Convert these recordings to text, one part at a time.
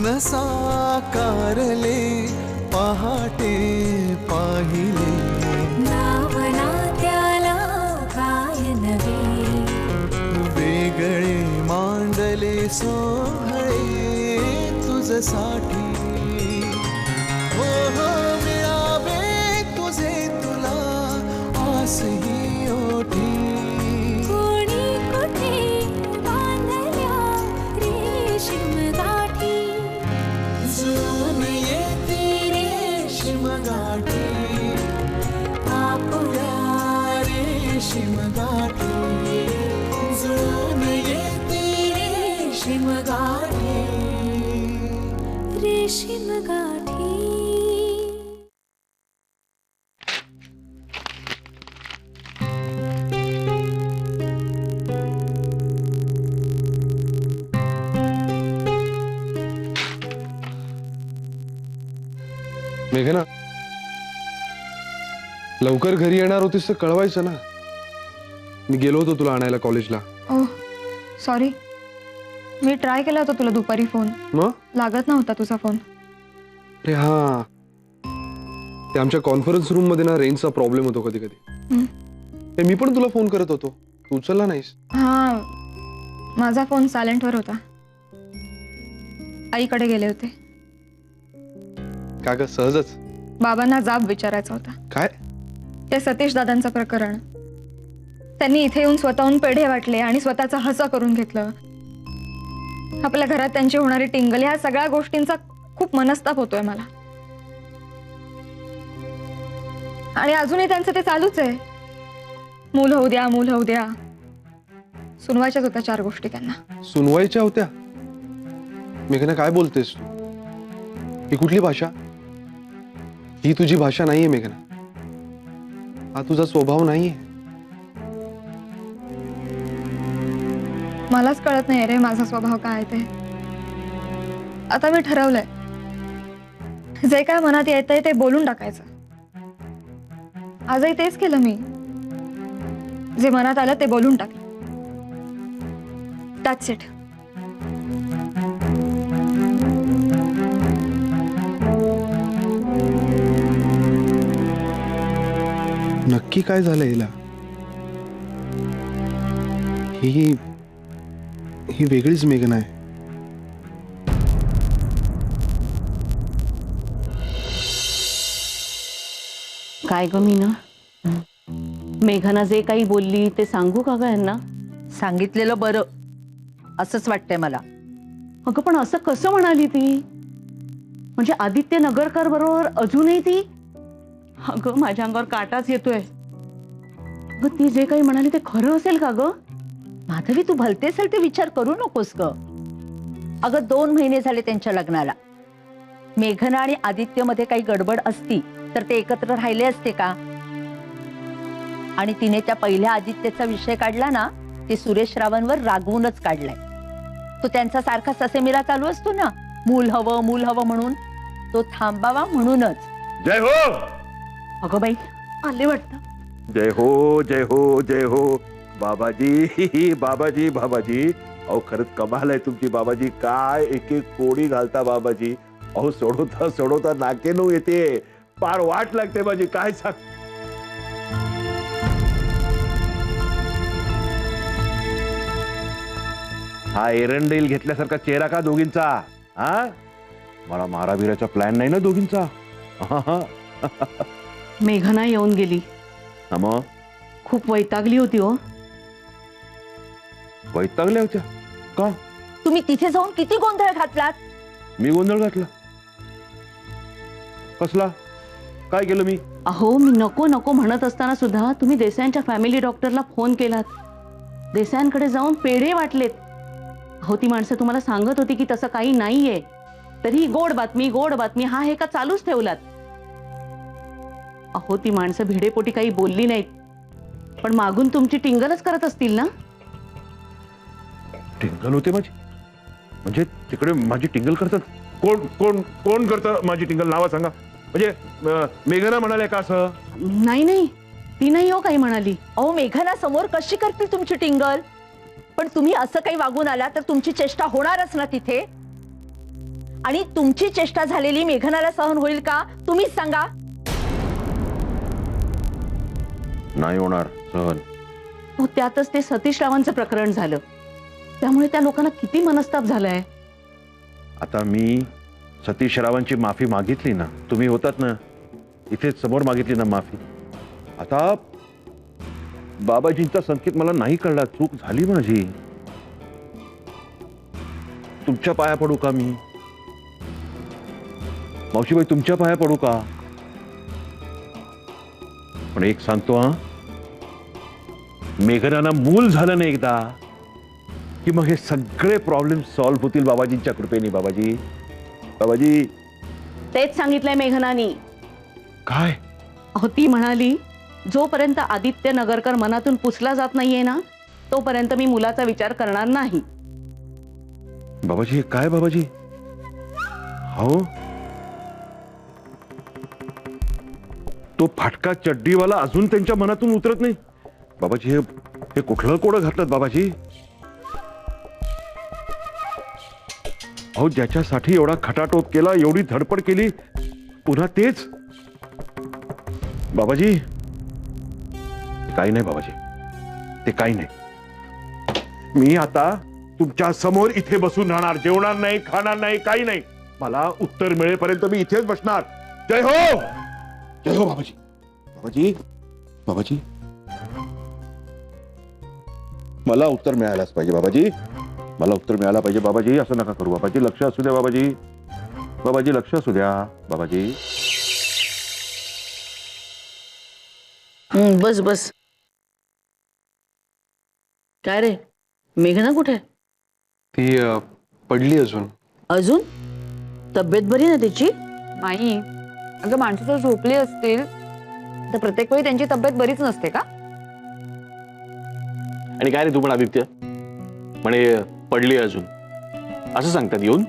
स्वप्न साकारले पहाटे पाहिले नावना त्याला काय नवे वेगळे मांडले सोहळे तुझसाठी हो हो मिळावे तुझे तुला आसही ओठी कोणी कुठे बांधल्या रेशीम गाठी जुळून येते रेशीम गाठी आपुल्या रेशीम गाठी जुळून येते रेशीम गाठी रेशीम गाठी मेघना लवकर घरी येणार होतीस तर कळवायचं ना. मी गेलो होतो तुला आणायला कॉलेजला. ओह सॉरी, मी ट्राय केला होता तुला दुपारी फोन, मग लागत नव्हता तुझा फोन. अरे हा, ते आमच्या कॉन्फरन्स रूम मध्ये ना रेंजचा प्रॉब्लेम होतो कधी कधी. मी पण तुला फोन करत होतो, तू उचलला नाहीस. हा, माझा फोन सायलेंटवर होता, आईकडे गेले होते. का ग सहजच? बाबांना जाब विचारायचा होता. काय? ते सतीश दादांचं प्रकरण. त्यांनी इथे येऊन स्वतःहून पेढे वाटले आणि स्वतःचा हसा करून घेतलं. आपल्या घरात त्यांची होणारी टिंगल, ह्या सगळ्या गोष्टींचा खूप मनस्ताप होतोय मला. आणि अजूनही त्यांचं ते चालूच आहे, मूल होऊ द्या, मूल होऊ द्या. सुनवायच्याच होत्या 4 गोष्टी त्यांना. सुनवायच्या होत्या? मेघना काय बोलतेस तू? ही कुठली भाषा? ही तुझी भाषा नाहीये मेघना, हा तुझा स्वभाव नाहीये. मलाच कळत नाही रे माझा स्वभाव काय ते. आता मी ठरवलंय, जे काय मनात येतंय ते बोलून टाकायचं. आजही तेच केलं मी, जे मनात आलं ते बोलून टाकलं. That's it. नक्की काय झालं हिला? ही वेगळीच मेघना आहे. काय ग मीना, मेघना जे काही बोलली ते सांगू का ग यांना? सांगितलेलं बरं असंच वाटतंय मला. अगं पण असं कसं म्हणाली ती? म्हणजे आदित्य नगरकर बरोबर अजूनही ती? अगं माझ्या अंगावर काटाच येतोय. अगं ती जे काही म्हणाली ते खरं असेल का ग? माधवी, तू भलते असेल ते विचार करू नकोस ग. अगं 2 महिने झाले त्यांच्या लग्नाला. मेघना आणि आदित्य मध्ये काही गडबड असती तर ते एकत्र राहिले असते का? आणि तिने त्या पहिल्या आदित्यचा विषय काढला ना, ते सुरेश रावणवर रागवूनच काढलाय. तो त्यांचा सारखा ससेमिरा चालू असतो ना, मूल हवं मूल हवं म्हणून, तो थांबावा म्हणूनच. जय हो. अगं बाई आले वाटतं. जय हो जय हो जय हो बाबाजी. बाबाजी बाबाजी, अहो खरंच कमाल आहे तुमची बाबाजी. काय एक एक कोडी घालता बाबाजी. अहो सोडवता सोडवता नाकेनू येते, पार वाट लागते माझी. काय सांग. हा एरंडेल घेतल्यासारखा चेहरा का दोघींचा? हा, मला माराबिराचा प्लॅन नाही ना दोघींचा? मेघना येऊन गेली. मग खूप वैतागली होती हो. वैतागल्या होत्या का? तुम्ही तिथे जाऊन किती गोंधळ घातलात? मी गोंधळ घातला? कसला? काय केलं मी? अहो मी नको नको म्हणत असताना सुद्धा तुम्ही देसाईंच्या फॅमिली डॉक्टरला फोन केलात, देसाईंकडे जाऊन पेढे वाटलेत. अहो ती माणसं तुम्हाला सांगत होती की तसं काही नाहीये, तरी गोड बातमी हा हे का चालूच ठेवलात. अहो ती माणसं भिडेपोटी काही बोलली नाहीत, पण मागून तुमची टिंगलच करत असतील ना? टिंगल होते माझी? म्हणजे तिकडे माझी टिंगल करतात? कोण कोण कोण करतं माझी टिंगल? नावा सांगा. म्हणजे मेघना म्हणाले का असं? नाही नाही, ती नाही हो काही म्हणाली. अहो मेघना समोर कशी करतील तुमची टिंगल? पण तुम्ही असं काही वागून आला तर तुमची चेष्टा होणारच ना तिथे. आणि तुमची चेष्टा झालेली मेघनाला सहन होईल का? तुम्हीच सांगा. नाही होणार सहन. हो, त्यातच ते सतीश रावांचं प्रकरण झालं, त्यामुळे त्या लोकांना किती मनस्ताप झालाय. आता मी सतीश रावांची माफी मागितली ना, तुम्ही होतात ना इथेच समोर मागितली ना माफी. आता बाबाजींचा संकेत मला नाही कळला, चूक झाली माझी. तुमच्या पाया पडू का मी? मावशीबाई तुमच्या पाया पडू का? पण एक सांगतो हा, मेघनाला मूल झालं ना एकदा की मग हे सगळे प्रॉब्लेम सॉल्व्ह होतील बाबाजींच्या कृपेने. बाबाजी बाबाजी. तेच सांगितलंय मेघनानी. काय? अहो, ती म्हणाली जोपर्यंत आदित्य नगरकर मनातून पुसला जात नाहीये ना, तोपर्यंत मी मुलाचा विचार करणार नाही. बाबाजी हे काय बाबाजी? हो, तो फाटका चड्डीवाला अजून त्यांच्या मनातून उतरत नाही. बाबाजी हे कुठलं कोडं घातलं बाबाजी? अहो, ज्याच्यासाठी एवढा खटाटोप केला, एवढी धडपड केली, पुन्हा तेच? बाबाजी काही नाही बाबाजी, ते काही नाही. मी आता तुमच्या समोर इथे बसून राहणार, जेवणार नाही, खाणार नाही, काही नाही. मला उत्तर मिळेपर्यंत मी इथेच बसणार. जय हो, जय हो बाबाजी. बाबाजी बाबाजी मला उत्तर मिळायलाच पाहिजे बाबाजी, मला उत्तर मिळायला पाहिजे बाबाजी. असं नका करू बाबाजी, लक्ष असू द्या बाबाजी. बाबाजी लक्ष असू द्या बाबाजी. बस बस. काय रे, मेघना कुठे? ती पडली अजून. अजून तब्येत बरी ना तिची? नाही अगं, माणसं जर झोपली असतील तर प्रत्येक वेळी त्यांची तब्येत बरीच नसते का? आणि काय रे तू पण आदित्य म्हणे पडली अजून असं सांगतात येऊन?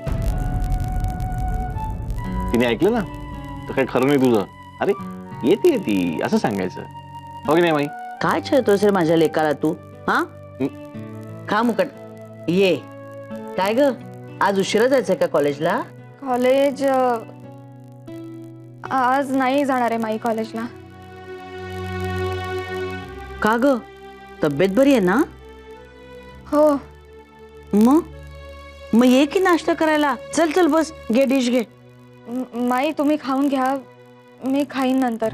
तिने ऐकलं ना तर काही खरं नाही तुझं. अरे येते ती असं सांगायचं, हो की नाही माई? काय छळतोस रे माझ्या लेकाला तू? हा, खा मुकट ये. काय ग, आज उशिरा जायचंय का कॉलेजला? कॉलेज आज नाही जाणार आहे माई कॉलेजला. का ग, तब्येत बरी आहे ना? हो. मग ये की नाश्ता करायला. चल चल बस, घे डिश घे. माई तुम्ही खाऊन घ्या, मी खाईन नंतर.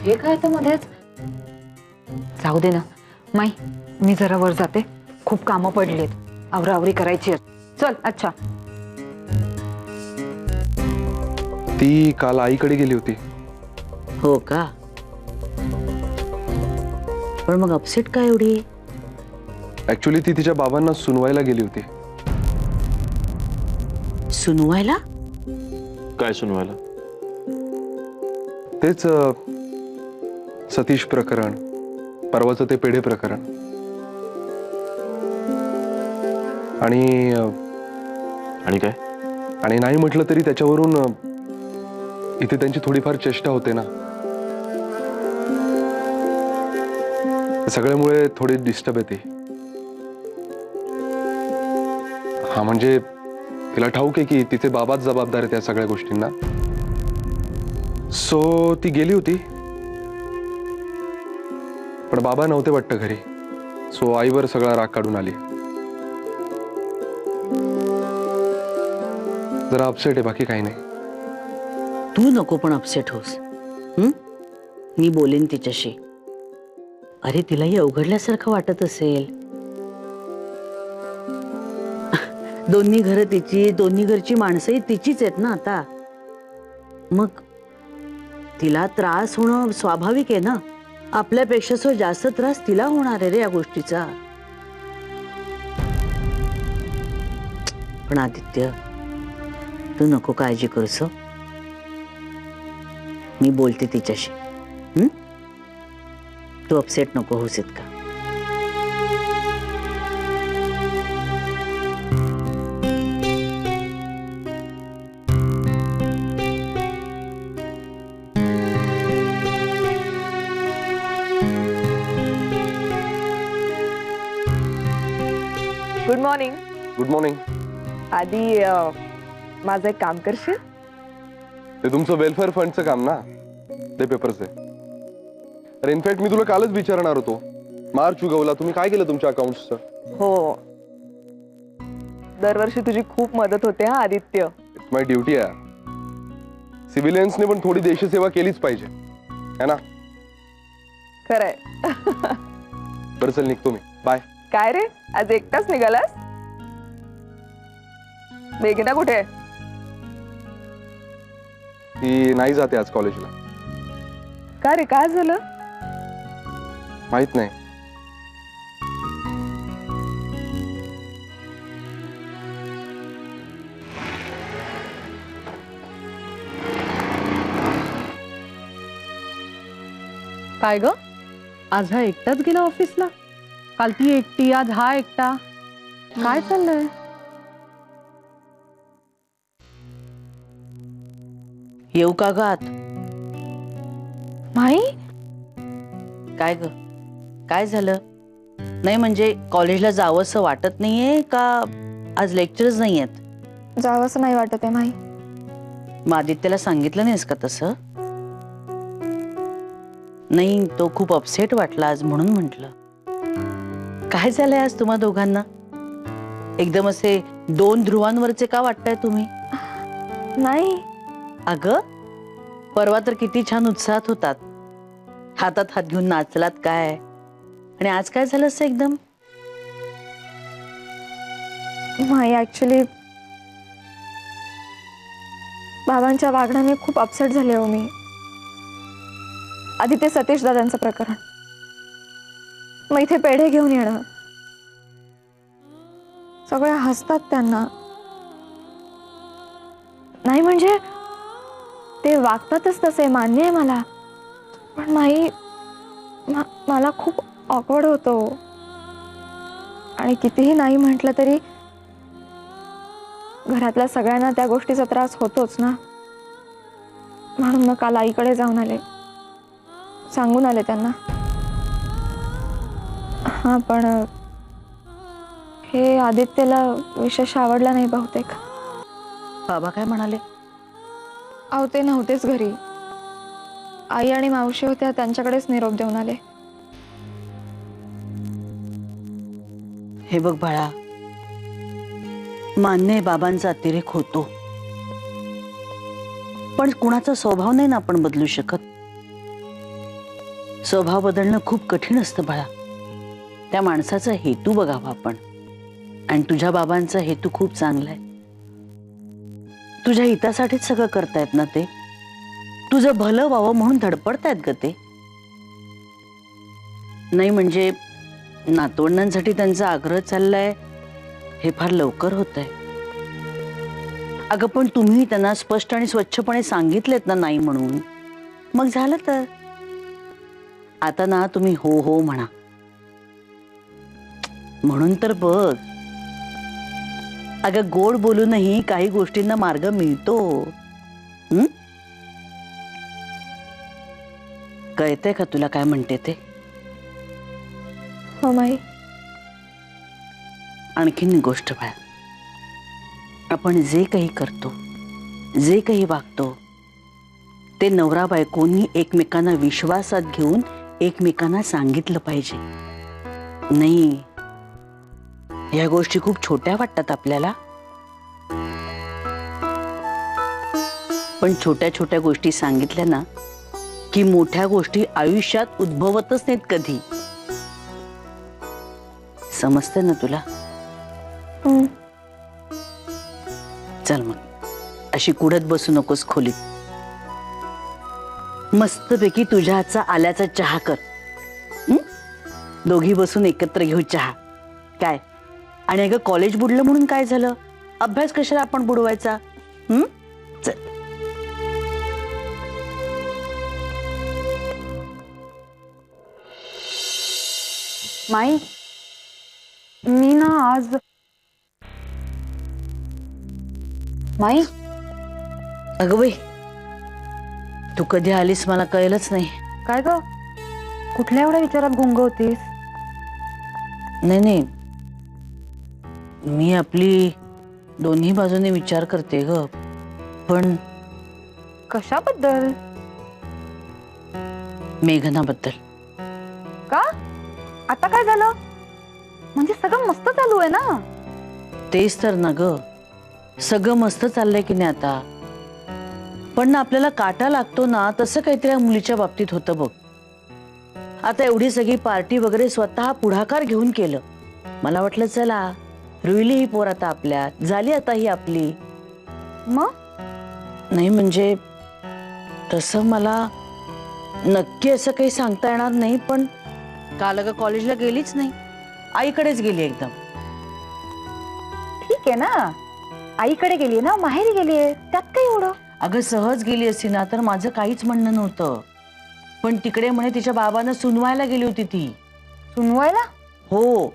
हे काय तर मध्येच? जाऊ दे ना माई, मी जरा वर जाते, खूप कामं पडलीत, आवराआवरी करायची आहे. चल. अच्छा. ती काल आईकडे गेली होती. हो का? पण मग अपसेट काय एवढी? ऍक्च्युली ती तिच्या बाबांना सुनवायला गेली होती. सुनवायला? काय सुनवायला? तेच सतीश प्रकरण, परवाचं ते पेढे प्रकरण. आणि काय? आणि नाही म्हटलं तरी त्याच्यावरून इथे त्यांची थोडीफार चेष्टा होते ना, सगळ्यामुळे थोडी डिस्टर्ब येते. हा म्हणजे तिला ठाऊक आहे की तिचे बाबाच जबाबदार आहेत त्या सगळ्या गोष्टींना. सो ती गेली होती, पण बाबा नव्हते वाटतं घरी. सो आईवर सगळा राग काढून आली. जरा अपसेट आहे, बाकी काही नाही. तू नको पण अपसेट होस. मी बोलेन तिच्याशी. अरे तिलाही अवघडल्यासारखं वाटत असेल. दोन्ही घरं तिची, दोन्ही घरची माणसंही तिचीच आहेत ना आता. मग तिला त्रास होणं स्वाभाविक आहे ना. आपल्यापेक्षा जास्त त्रास तिला होणार आहे रे या गोष्टीचा. पण आदित्य, तू नको काळजी करूस. मी बोलते तिच्याशी. तू अपसेट नको होस इतका. मॉर्निंग. Good morning. आधी माझं एक काम करशील? ते तुमचं वेलफेअर फंडचं काम ना, ते पेपर्स आहे. अरे इनफॅक्ट मी तुला कालच विचारणार होतो, मार्च उगवला, तुम्ही काय केलं तुमच्या अकाउंट्सचं? हो, दरवर्षी तुझी खूप मदत होते हा आदित्य. इट्स माय ड्युटी आहे. सिव्हिलियन्सने पण थोडी देशसेवा केलीच पाहिजे, है ना? खरंय. बरं चल, निघतो मी. बाय. काय रे, आज एकटाच निघालास? मेघना कुठे? ती नाही जाते आज कॉलेजला. का रे, काय झालं? माहित नाही. काय ग, आज हा एकटाच गेला ऑफिसला? काल ती एकटी, आज हा एकटा. काय चाललंय? येऊ का ग आत? माई, काय ग, काय झालं? नाही म्हणजे कॉलेजला जावंसं वाटत नाहीये का आज लेक्चर्स नाही आहेत? जावंसं नाही वाटत आहे माई. मग आदित्यला सांगितलं नाहीस का तसं? नाही, तो खूप अपसेट वाटला आज म्हणून म्हटलं. काय झालंय आज तुम्हा दोघांना? एकदम असे दोन ध्रुवांवरचे का वाटताय तुम्ही? नाही. अगं, परवा तर किती छान उत्साहात होतात, हातात हात घेऊन नाचलात काय, आणि आज काय झालं असं एकदम? माई, ऍक्च्युली बाबांच्या वागण्याने खूप अपसेट झाले हो मी. आधी ते सतीश दादांचं प्रकरण, मग इथे पेढे घेऊन येणं, सगळे हसतात त्यांना. नाही म्हणजे ते वागतातच तसे, मान्य आहे मला, पण माई मला खूप ऑकवर्ड होतो. आणि कितीही नाही म्हटलं तरी घरातल्या सगळ्यांना त्या गोष्टीचा त्रास होतोच ना. म्हणून मग काल आईकडे जाऊन आले, सांगून आले त्यांना. हा, पण हे आदित्यला विशेष आवडला नाही बहुतेक. बाबा काय म्हणाले? अहो, ते नव्हतेच घरी. आई आणि मावशी होत्या, त्यांच्याकडेच निरोप देऊन आले. हे बघ बाळा, मान्य आहे बाबांचा अतिरेक होतो, पण कुणाचा स्वभाव नाही ना आपण बदलू शकत. स्वभाव बदलणं खूप कठीण असतं बाळा. त्या माणसाचा हेतू बघावा आपण, आणि तुझ्या बाबांचा हेतू खूप चांगला आहे. तुझ्या हितासाठीच सगळं करतायत ना ते. तुझं भलं व्हावं म्हणून धडपडतायत ग ते. नाही म्हणजे नातवंडांसाठी त्यांचा आग्रह चाललाय हे फार लवकर होत आहे. अगं पण तुम्ही त्यांना स्पष्ट आणि स्वच्छपणे सांगितलेत ना नाही म्हणून, मग झालं तर. आता ना तुम्ही हो हो म्हणा. म्हणून तर बघ, अगं गोड बोलूनही काही गोष्टींना मार्ग मिळतो. कळतंय का तुला काय म्हणते ते? हो माई. आणखीन गोष्ट बाळा, आपण जे काही करतो, जे काही वागतो, ते नवरा बायकोनी एकमेकांना विश्वासात घेऊन एकमेकांना सांगितलं पाहिजे. नाही, या गोष्टी खूप छोट्या वाटतात आपल्याला, पण छोट्या छोट्या गोष्टी सांगितल्या ना की मोठ्या गोष्टी आयुष्यात उद्भवतच नाहीत कधी. समजते ना तुला? चल मग, अशी कुढत बसू नकोस खोलीत. मस्तपैकी तुझ्या हातचा आल्याचा चहा कर. दोघी बसून एकत्र घेऊ चहा. काय? आणि अगं कॉलेज बुडलं म्हणून काय झालं? अभ्यास कशाला आपण बुडवायचा? चल. माई, मी ना आज माई. अगं बाई, तू कधी आलीस मला कळलंच नाही. काय ग, कुठल्या एवढ्या विचारात गुंग होतीस? नाही नाही, मी आपली दोन्ही बाजूने विचार करते ग, पण कशाबद्दल? मेघनाबद्दल. का? आता काय झालं? म्हणजे सगळं मस्त चालू आहे ना? तेच तर ना ग, सगळं मस्त चाललंय की नाही आता, पण ना आपल्याला काटा लागतो ना तसं काहीतरी या मुलीच्या बाबतीत होतं बघ. आता एवढी सगळी पार्टी वगैरे स्वतः पुढाकार घेऊन केलं. मला वाटलं चला रुईली ही पोर आता आपल्यात, झाली आता ही आपली. मग नाही म्हणजे तसं मला नक्की असं काही सांगता येणार नाही, पण काल अगं कॉलेजला गेलीच नाही, आईकडेच गेली एकदम. ठीक आहे ना, आईकडे गेली ना, माहेरी गेली आहे, त्यात काय एवढं? अगं सहज गेली असती ना तर माझं काहीच म्हणणं नव्हतं, पण तिकडे म्हणे तिच्या बाबांना सुनवायला गेली होती ती. सुनवायला? हो,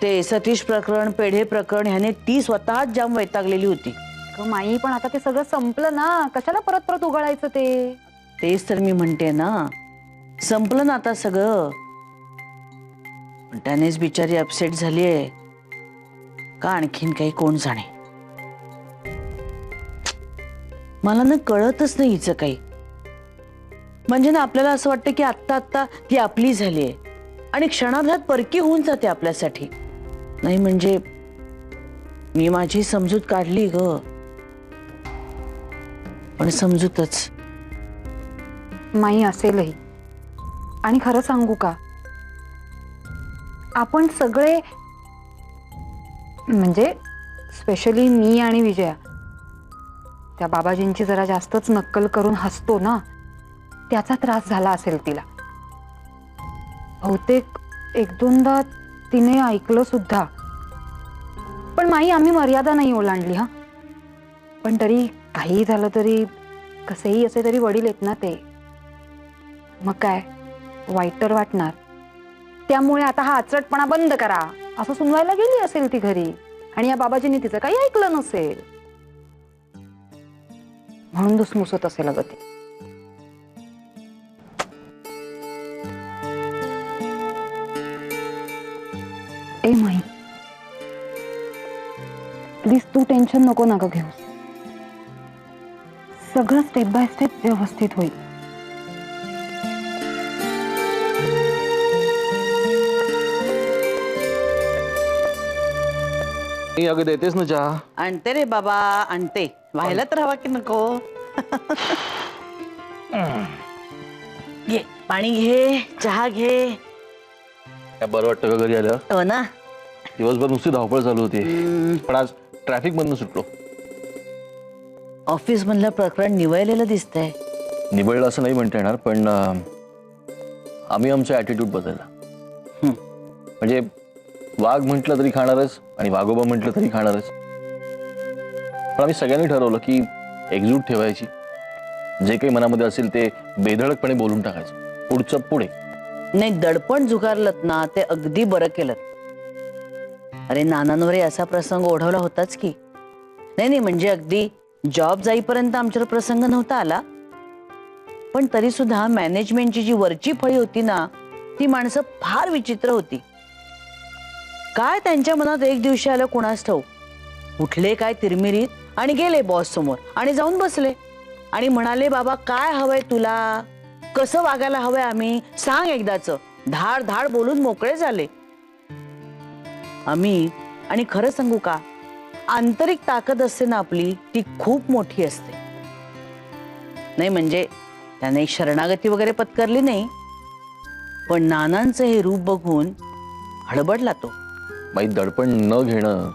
ते सतीश प्रकरण, पेढे प्रकरण ह्याने ती स्वतःच जाम वैतागलेली होती. माई पण आता ते सगळं संपलं ना, कशाला परत परत उघडायचं ते? तेच तर मी म्हणते ना, संपलं ना आता सगळं, पण त्यानेच बिचारी अपसेट झालीये का आणखीन काही कोण जाणे. मला ना कळतच नाही हिचं काही. म्हणजे ना आपल्याला असं वाटतं की आत्ता आत्ता ती आपली झालीये आणि क्षणार्धात परकी होऊन जाते आपल्यासाठी. नाही म्हणजे मी माझी समजूत काढली ग, पण समजूतच. माई असेलही. आणि खरं सांगू का, आपण सगळे म्हणजे स्पेशली मी आणि विजया त्या बाबाजींची जरा जास्तच नक्कल करून हसतो ना, त्याचा त्रास झाला असेल तिला. बहुतेक एक दोनदा तिने ऐकलं सुद्धा. पण माई आम्ही मर्यादा नाही ओलांडली हा. पण तरी काही झालं तरी कसेही असे तरी वडील आहेत ना ते. मग काय वाईट तर वाटणार. त्यामुळे आता हा अचटपणा बंद करा असं सुनवायला गेली असेल ती घरी, आणि या बाबाजींनी तिचं काही ऐकलं नसेल म्हणून दुसमुसत असेल अगं ती. ए माई, प्लीज तू टेन्शन नको ना ग घेऊस. सगळं स्टेप बाय स्टेप व्यवस्थित होईल. अगं देतेस ना चहा? आणते रे बाबा आणते, व्हायला तर हवा की नको. घे पाणी घे, चहा घे. काय बरं वाटतं का घरी आलं? हो ना. दिवसभर नुसती धावपळ चालू होती, पण आज ट्रॅफिक मधून सुटलो. ऑफिस मधलं प्रकरण निवळलेलं दिसतंय. निवडलं असं नाही म्हणता येणार, पण आम्ही आमचा ॲटिट्यूड बदलला. म्हणजे वाघ म्हटलं तरी खाणारच आणि वाघोबा म्हटलं तरी खाणारच. पण आम्ही सगळ्यांनी ठरवलं की एकजूट ठेवायची, जे काही मनामध्ये असेल ते बेधडकपणे बोलून टाकायचं, पुढचं पुढे. नाही, दडपण झुगारलत ना ते अगदी बरं केलं. अरे नानांवर असा प्रसंग ओढवला होताच की. नाही म्हणजे अगदी जॉब जाईपर्यंत आमच्यावर प्रसंग नव्हता आला, पण तरी सुद्धा मॅनेजमेंटची जी वरची फळी होती ना ती माणसं फार विचित्र होती. काय त्यांच्या मनात एक दिवशी आलं कुणास ठाऊक, उठले काय तिरमिरीत आणि गेले बॉस समोर आणि जाऊन बसले आणि म्हणाले, बाबा काय हवंय तुला, कसं वागायला हवंय आम्ही सांग एकदाच. धाड धाड बोलून मोकळे झाले आम्ही. आणि खरं सांगू का, आंतरिक ताकद असते ना आपली ती खूप मोठी असते. नाही म्हणजे त्याने एक शरणागती वगैरे पत्करली नाही, पण नानांचं हे रूप बघून हडबडला तो. बाई दडपण न घेणं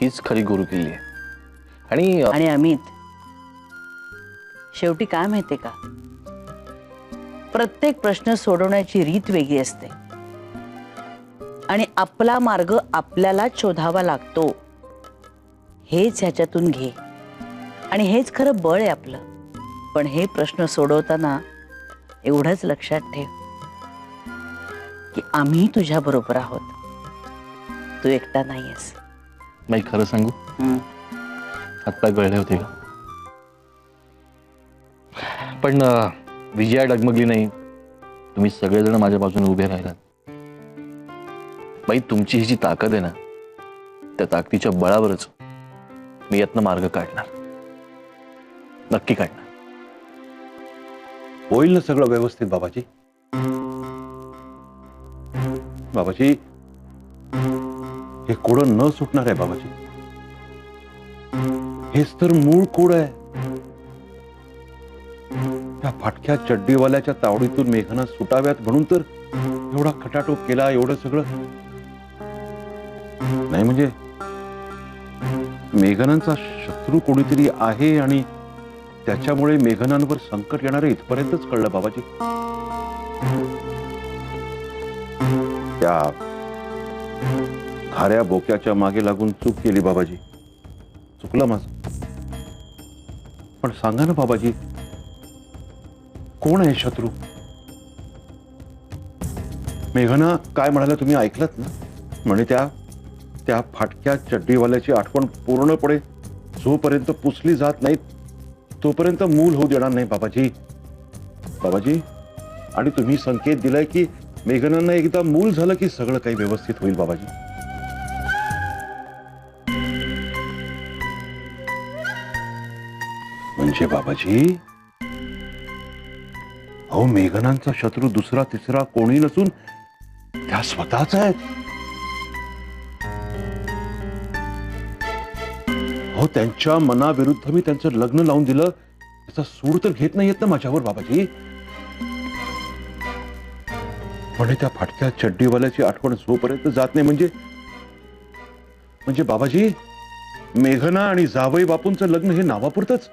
हीच खरी गुरुकिल्ली आहे. आणि अमित, शेवटी काय माहितीये का, प्रत्येक प्रश्न सोडवण्याची रीत वेगळी असते आणि आपला मार्ग आपल्यालाच शोधावा लागतो. हेच ह्याच्यातून घे आणि हेच खरं बळ आहे आपलं. पण हे प्रश्न सोडवताना एवढंच लक्षात ठेव की आम्ही तुझ्या बरोबर आहोत, तू एकटा नाहीयेस. बाई खरं सांगू, हातपाय गळले होते का, पण विजया डगमगली नाही. तुम्ही सगळेजण माझ्या बाजूने उभे राहिलात. बाई तुमची ही जी ताकद आहे ना त्या ताकदीच्या बळावरच मी यातनं मार्ग काढणार, नक्की काढणार. होईल ना सगळं व्यवस्थित बाबाजी? बाबाजी, हे कोडं न सुटणार आहे बाबाजी. हेच तर मूळ कोड आहे. त्या फाटक्या चड्डीवाल्याच्या तावडीतून मेघना सुटाव्यात म्हणून तर एवढा खटाटोप केला, एवढं सगळं. नाही म्हणजे मेघनांचा शत्रू कोणीतरी आहे आणि त्याच्यामुळे मेघनांवर संकट येणारे इथपर्यंतच कळलं बाबाजी. त्या खाऱ्या बोक्याच्या मागे लागून चूक केली बाबाजी, चुकलं माझं. पण सांगा ना बाबाजी, कोण आहे शत्रू? मेघना काय म्हणाल्या तुम्ही ऐकलत ना? म्हणे त्या फाटक्या चड्डीवाल्याची आठवण पूर्णपणे जोपर्यंत पुसली जात नाही तोपर्यंत मूल होऊ देणार नाही बाबाजी. बाबाजी, आणि तुम्ही संकेत दिलाय की मेघनांना एकदा मूल झालं की सगळं काही व्यवस्थित होईल बाबाजी. म्हणजे बाबाजी, अहो मेघनांचा शत्रू दुसरा तिसरा कोणी नसून त्या स्वतःच आहेत. अहो त्यांच्या मनाविरुद्ध मी त्यांचं लग्न लावून दिलं, त्याचा सूड तर घेत नाही येत ना माझ्यावर बाबाजी. पण त्या फाटक्या चड्डीवाल्याची आठवण जोपर्यंत जात नाही म्हणजे बाबाजी, मेघना आणि जावई बापूंचं लग्न हे नावापुरतच